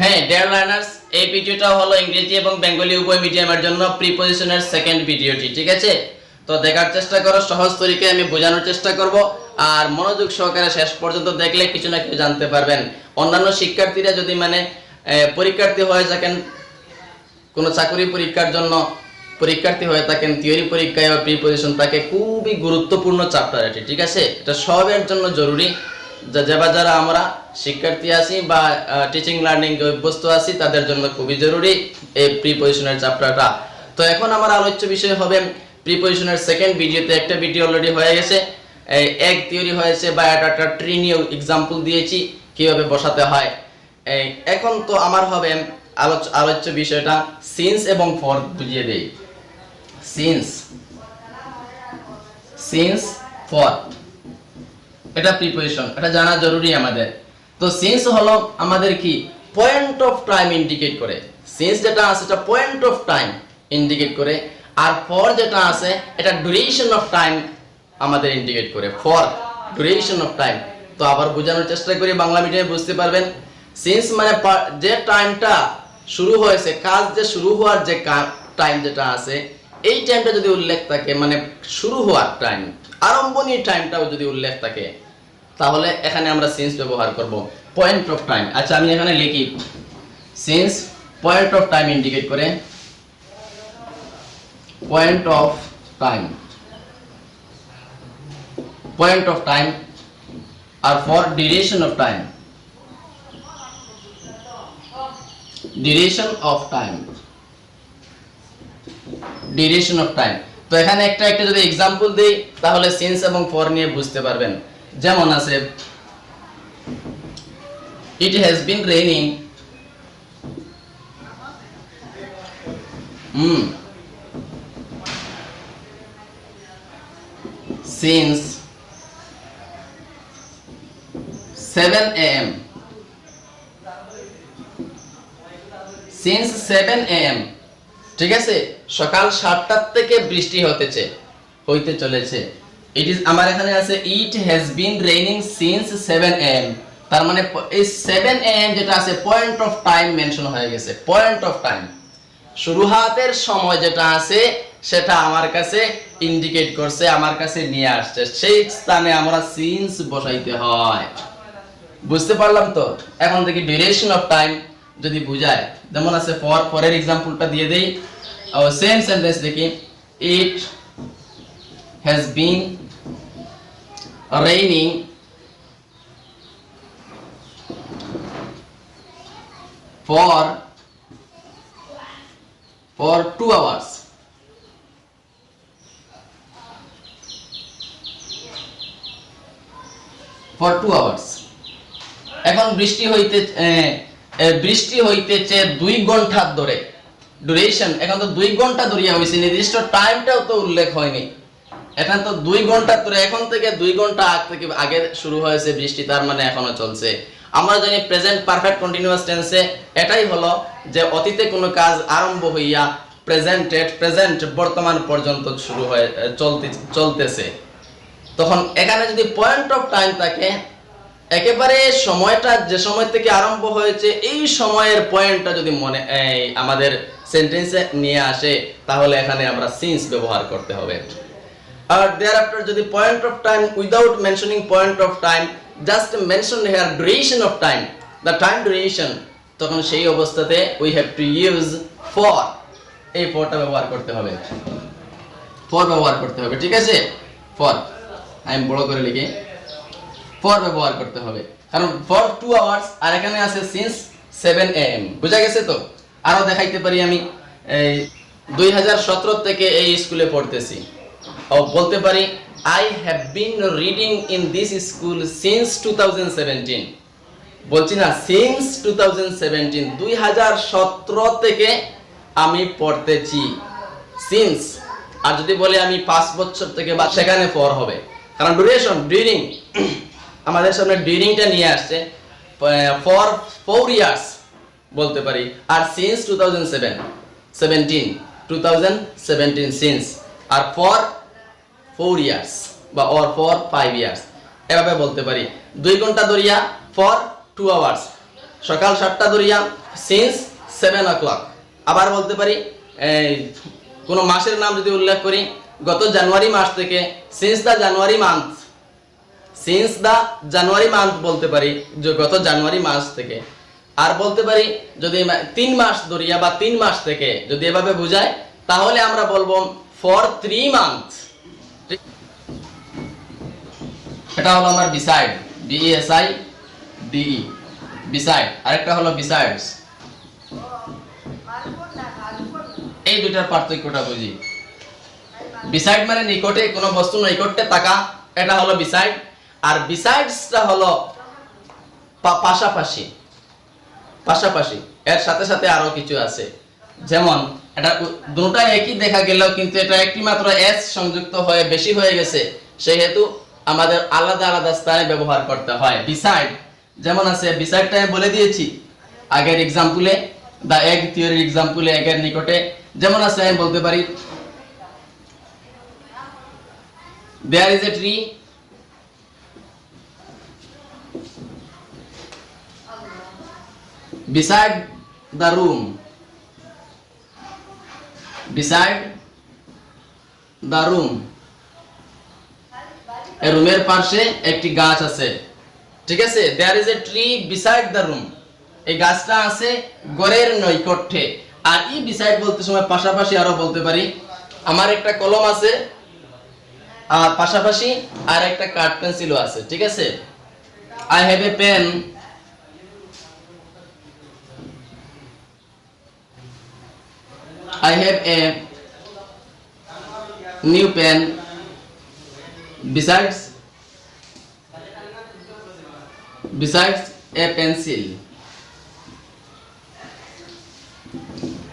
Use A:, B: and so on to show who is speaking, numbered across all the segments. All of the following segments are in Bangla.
A: হ্যাঁ ডিয়ার লার্নার্স, এই ভিডিওটা হলো ইংরেজি এবং বেঙ্গলি উভয় মিডিয়ামের জন্য প্রিপজিশনের সেকেন্ড ভিডিওটি, ঠিক আছে? তো দেখার চেষ্টা করো, সহজ তরিকায় আমি বোঝানোর চেষ্টা করব, আর মনোযোগ সহকারে শেষ পর্যন্ত দেখলে কিছু না কিছু জানতে পারবেন। অন্যান্য শিক্ষার্থীরা যদি পরীক্ষার্থী হয়ে থাকেন, কোনো চাকরি পরীক্ষার জন্য পরীক্ষার্থী হয়ে থাকেন, থিওরি পরীক্ষায় বা প্রিপজিশন থাকে, খুবই গুরুত্বপূর্ণ চ্যাপ্টার এটি, ঠিক আছে? এটা সবের জন্য জরুরি। যারা আমরা শিক্ষার্থী আছি বা টিচিং লার্নিং অভ্যস্ত আছি তাদের জন্য খুবই জরুরি এই প্রিপজিশনের চ্যাপ্টারটা। তো এখন আমার আলোচ্য বিষয় হবে প্রিপজিশনের সেকেন্ড ভিডিওতে একটা ভিডিও অলরেডি হয়ে গেছে, এক থিওরি হয়েছে বা একটা ট্রি নিয়ে এক্সাম্পল দিয়েছি কিভাবে বসাতে হয়। এখন তো আমার হবে আলোচ্য বিষয়টা সিন্স এবং ফর বুঝিয়ে দেই। সিন্স ফর এটা প্রিপজিশন, এটা জানা জরুরি আমাদের। তো সিন্স হলো আমাদের কি পয়েন্ট অফ টাইম ইন্ডিকেট করে। সিন্স যেটা আছে এটা পয়েন্ট অফ টাইম ইন্ডিকেট করে, আর ফর যেটা আছে এটা ডিউরেশন অফ টাইম আমাদের ইন্ডিকেট করে। For duration of time. তো আবার বোঝানোর চেষ্টা করি, বাংলা মিডিয়ামে বুঝতে পারবেন। সিন্স মানে যে টাইমটা শুরু হয়েছে, কাজ যে শুরু হওয়ার যে টাইম যেটা আছে, এই টাইমটা যদি উল্লেখ থাকে, মানে শুরু হওয়ার টাইম, আরম্ভণীর টাইমটাও যদি উল্লেখ থাকে, তাহলে এখানে আমরা সিন্স ব্যবহার করব। পয়েন্ট অফ টাইম, আচ্ছা আমি এখানে লিখি since point of time indicate করে, point of time, point of time, আর for duration of time, duration of time, duration of time. তো এখানে একটা যদি এক্সাম্পল দেই তাহলে সিন্স এবং ফর নিয়ে বুঝতে পারবেন। যেমন আছে it has been raining since 7 AM, since 7 AM, ঠিক আছে? সকাল 7টা থেকে বৃষ্টি হইতে চলেছে। ইট ইজ, আমার এখানে আছে it has been raining since 7 AM, তার মানে এই 7 AM যেটা আছে পয়েন্ট অফ টাইম মেনশন হয়ে গেছে। পয়েন্ট অফ টাইম, শুরুহাতের সময় যেটা আছে সেটা আমার কাছে ইন্ডিকেট করছে, আমার কাছে নিয়ে আসছে, সেই স্থানে আমরা সিন্স বসাইতে হয়। বুঝতে পারলাম তো? এখন থেকে ডিউরেশন অফ টাইম যদি বুঝায়, যেমন আছে ফরের এক্সাম্পলটা দিয়ে দেই। সেম সেন্টেন্স দেখি, it has been raining for 2 hours, for 2 hours। এখন বৃষ্টি হইতেছে 2 ঘন্টা ধরে। ডিউরেশন এখন তো 2 ঘন্টা ধরিয়া হইছে, নির্দিষ্ট টাইমটাও তো উল্লেখ হয়নি। এখন তো 2 ঘন্টা ধরে, এখন থেকে 2 ঘন্টা আগে শুরু হয়েছে বৃষ্টি, তার মানে এখনো চলছে। আমরা জানি প্রেজেন্ট পারফেক্ট কন্টিনিউয়াস টেন্সে এটাই হলো যে অতীতে কোনো কাজ আরম্ভ হইয়া প্রেজেন্ট বর্তমান পর্যন্ত শুরু হয়ে চলতেছে। তখন এখানে যদি পয়েন্ট অফ টাইম থাকে, একেবারে সময়টা যে সময় থেকে আরম্ভ হয়েছে এই সময়ের পয়েন্টটা যদি আমাদের সেন্টেন্সে নিয়ে আসে, তাহলে এখানে আমরা সিন্স ব্যবহার করতে হবে। আর thereafter যদি point of time without mentioning point of time, just mention here duration of time, the time duration, তখন সেই অবস্থাতে we have to use for, এই ফরটা ব্যবহার করতে হবে। ফর ব্যবহার করতে হবে, ঠিক আছে? ফর আমি বড় করে লিখি, ফর ব্যবহার করতে হবে, কারণ ফর 2 আওয়ার্স, আর এখানে আছে সিন্স 7 AM। বুঝা গেছে তো? আরো দেখাইতে পারি আমি, 2017 থেকে এই স্কুলে পড়তেছি, বলতে পারি I have been reading in this school since 2017। বলছি না, সিন্স 2017, 2017 থেকে আমি পড়তেছি, সিন্স। আর যদি বলে আমি 5 বছর থেকে, বা সেখানে ফর হবে, কারণ ডিউরেশন, ডিউরিং, আমাদের সামনে ডিউরিংটা নিয়ে আসছে। ফর 4 ইয়ার্স বলতে পারি, আর সিন্স 2017 সিন্স, আর ফর 4 ইয়ার্স বা অর ফর 5 ইয়ার্স, এভাবে বলতে পারি। 2 ঘন্টা ধরিয়া ফর 2 আওয়ার্স, সকাল 7টা ধরিয়া সিন্স 7 o'clock। আবার বলতে পারি কোন মাসের নাম যদি উল্লেখ করি, গত জানুয়ারি মাস থেকে, সিন্স দা জানুয়ারি মান্থ, সিন্স দা জানুয়ারি মান্থ বলতে পারি, যে গত জানুয়ারি মাস থেকে। আর বলতে পারি যদি 3 মাস ধরিয়া বা 3 মাস থেকে যদি এভাবে বোঝায়, তাহলে আমরা বলবো ফর 3 মান্থ। এটা হলো আমার বিসাইড, BESIDE, বিসাইড। আরেকটা হলো বিসাইডস। এই দুইটার পার্থক্যটা বুঝি। বিসাইড মানে নিকটে, কোনো বস্তু নিকটে থাকা, এটা হলো বিসাইড। আর বিসাইডসটা হলো পাশাপাশি, পাশাপাশি, এর সাথে সাথে আরো কিছু আছে। যেমন এটা দুটোটা একই দেখা গেল, কিন্তু এটা একটি মাত্র এস সংযুক্ত হয়ে বেশি হয়ে গেছে, সেহেতু আমাদের আলাদা আলাদা স্থানে ব্যবহার করতে হয়। বিসাইড যেমন আছে, বিসাইডটা আমি বলে দিয়েছি আগের এক্সাম্পলে, দা এগ থিওরির এক্সাম্পলে, এগের নিকটে যেমন আছে, আমি বলতে পারি there is a tree beside the room, beside the room, এই রুমের পাশে একটি গাছ আছে, ঠিক আছে। there is a tree beside the room, এই গাছটা আছে ঘরের নৈকট্যে। আর এই beside বলতে সময় পাশাপাশি আরো বলতে পারি, আমার একটা কলম আছে আর পাশাপাশি আর একটা কাঠ পেন্সিলও আছে, ঠিক আছে। I have a pen I have a new pen besides a pencil।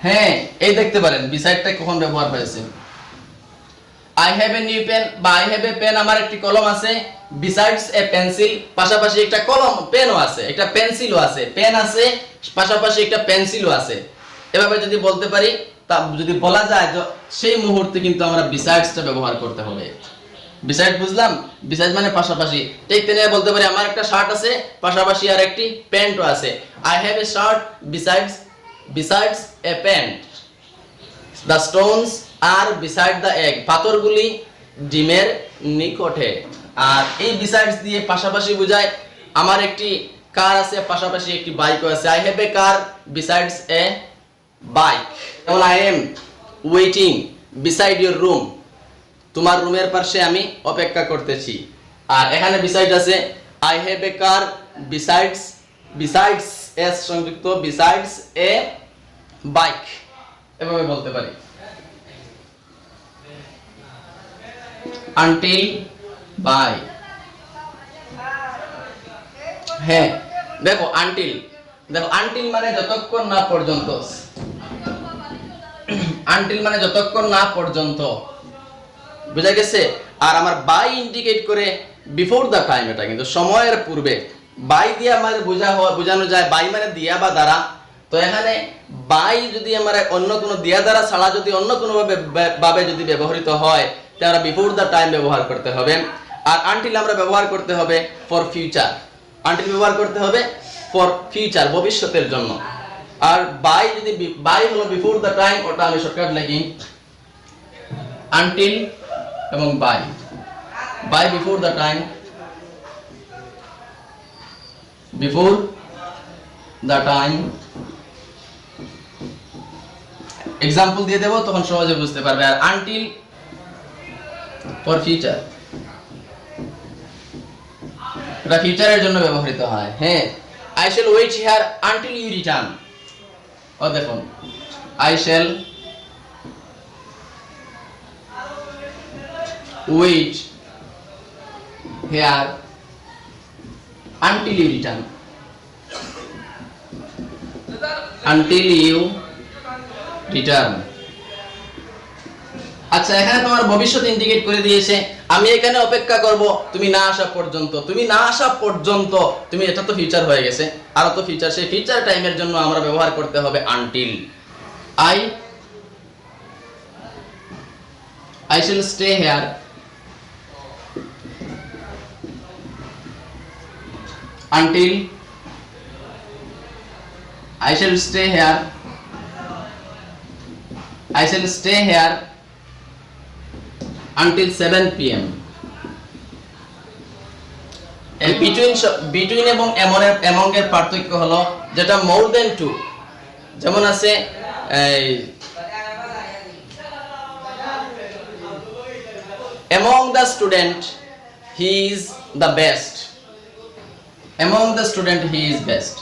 A: হ্যাঁ, এই দেখতে পারেন বিসাইডটা কখন ব্যবহার হয়েছে। I have a new pen বা I have a pen, আমার একটি কলম আছে, besides a pencil, পাশাপাশি একটা কলম পেনও আছে, একটা পেন্সিলও আছে, পেন আছে পাশাপাশি একটা পেন্সিলও আছে। এভাবে যদি বলতে পারি, তা যদি বলা যায়, সেই মুহূর্তে কিন্তু আমরা besides-টা ব্যবহার করতে হবে। বিসাইড বুঝলাম, বিসাইড মানে পাশাপাশি। ঠিক তেমনি বলতে পারি আমার একটা শার্ট আছে, পাশাপাশি আর একটি প্যান্টও আছে। I have a shirt besides a pant. The stones are beside the egg, পাথরগুলি ডিমের নিকটে। আর এই besides দিয়ে পাশাপাশি বোঝায়, আমার একটি কার আছে, পাশাপাশি একটি বাইকও আছে। I have a car besides a bike. যেমন I am waiting beside your room, তোমার রুমের পাশে আমি অপেক্ষা করতেছি। আর এখানে beside আছে, I have a car besides s সংযুক্ত, besides a bike, এভাবে বলতে পারি। until by, হ্যাঁ দেখো until, দেখো until মানে যতক্ষণ না পর্যন্ত, until মানে যতক্ষণ না পর্যন্ত, বুঝা গেছে। আর আমার বাই ইন্ডিকেট করে বিফোর দা টাইম, এটা কিন্তু সময়ের পূর্বে। বাই দিয়ে আমাদের বোঝানো যায়, বাই মানে দিয়া বা দ্বারা। তো এখানে বাই যদি আমরা অন্য কোনো দিয়া দ্বারা ছাড়া যদি অন্য কোনো ভাবে যদি ব্যবহৃত হয়, তাহলে আমরা বিফোর দা টাইম ব্যবহার করতে হবে। আর আনটিল আমরা ব্যবহার করতে হবে ফর ফিউচার, আনটিল ব্যবহার করতে হবে ফর ফিউচার, ভবিষ্যতের জন্য। আর বাই যদি বাই হলো বিফোর দা টাইম, ওটা আমি শর্টকাট লিখি আনটিল এবং by before the time, before the time. Example দিয়ে দেব, তখন সহজে বুঝতে পারবে। আর আনটিল ফর ফিউচার, এটা ফিউচারের জন্য ব্যবহৃত হয়। হ্যাঁ, I shall wait here until you return, ও দেখুন I shall wait here until you return, until you return। আচ্ছা, এখানে তোমার ভবিষ্যৎ ইন্ডিকেট করে দিয়েছে, আমি এখানে অপেক্ষা করব তুমি না আসা পর্যন্ত। তুমি না আসা পর্যন্ত, তুমি, এটা তো ফিউচার হয়ে গেছে, আর তো ফিউচার, সেই ফিউচার টাইমের জন্য আমরা ব্যবহার করতে হবে until. I shall stay here until I shall stay here. I shall stay here until 7 p.m. এই between এবং among এর পার্থক্য হলো যেটা more than 2, যেমন আছে among the student he is the best. Among the student he is best.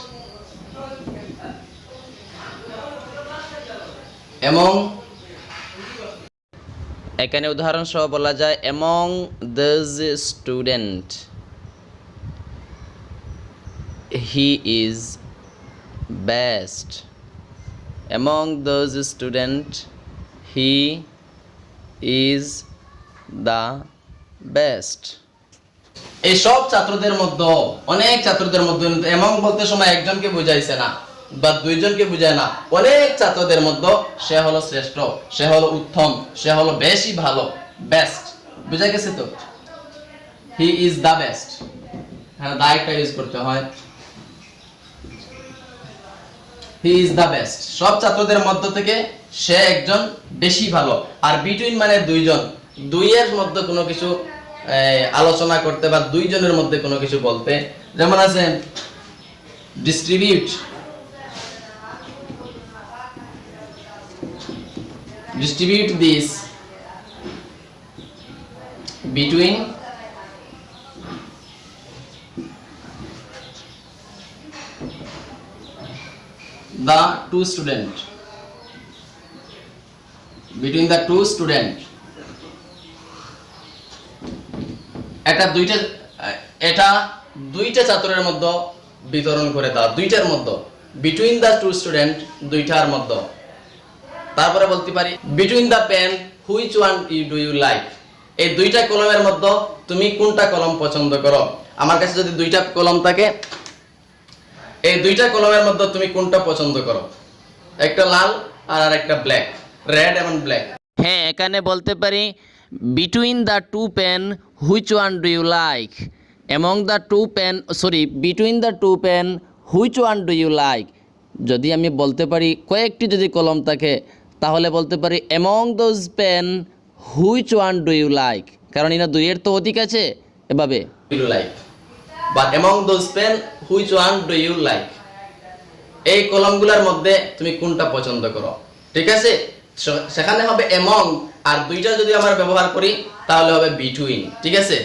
A: Among, এখানে উদাহরণ সহ বলা যায় among those student he is best. Among those student he is the best. এই সব ছাত্রদের মধ্যে অনেক ছাত্রদের মধ্যে among বলতে সময় একজনকে বুঝাইছে না বা দুইজনকে বুঝায় না, অনেক ছাত্রদের মধ্যে সে হলো শ্রেষ্ঠ, সে হলো উত্তম, সে হলো বেশি ভালো, বেস্ট। বুঝা গেছে তো? He is the best. হ্যাঁ, দা একটা ইউজ করতে হয়। হি ইজ দা বেস্ট, সব ছাত্রদের মধ্য থেকে সে একজন বেশি ভালো। আর বিটুইন মানে দুইজন, দুইয়ের মধ্যে কোনো কিছু আলোচনা করতে বা দুইজনের মধ্যে কোনো কিছু বলতে, যেমন আছে distribute this between the two student, between the two student। এটা দুইটা ছাত্রের মধ্যে বিতরণ করে দাও, দুইটার মধ্যে, between the two student, দুইটার মধ্যে। তারপরে বলতে পারি between the pen which one do you like। এই দুইটা কলমের মধ্যে তুমি কোনটা কলম পছন্দ করো। আমার কাছে যদি দুইটা কলম থাকে, এই দুইটা কলমের মধ্যে তুমি কোনটা পছন্দ করো? একটা লাল আর আরেকটা ব্ল্যাক, রেড এবং ব্ল্যাক। হ্যাঁ, এখানে বলতে পারি between the two pen which one do you like। among the two pen, between the two pen which one do you like। যদি আমি বলতে পারি কয়েকটি যদি কলম থাকে তাহলে বলতে পারি among those pen which one do you like, কারণ এরা দুইয়ের তো অধিক আছে, এভাবে you like বা among those pen which one do you like। এই কলমগুলোর মধ্যে তুমি কোনটা পছন্দ করো, ঠিক আছে? সেখানে হবে among, আর দুইটা যদি আমরা ব্যবহার করি তাহলে হবে between, ঠিক আছে?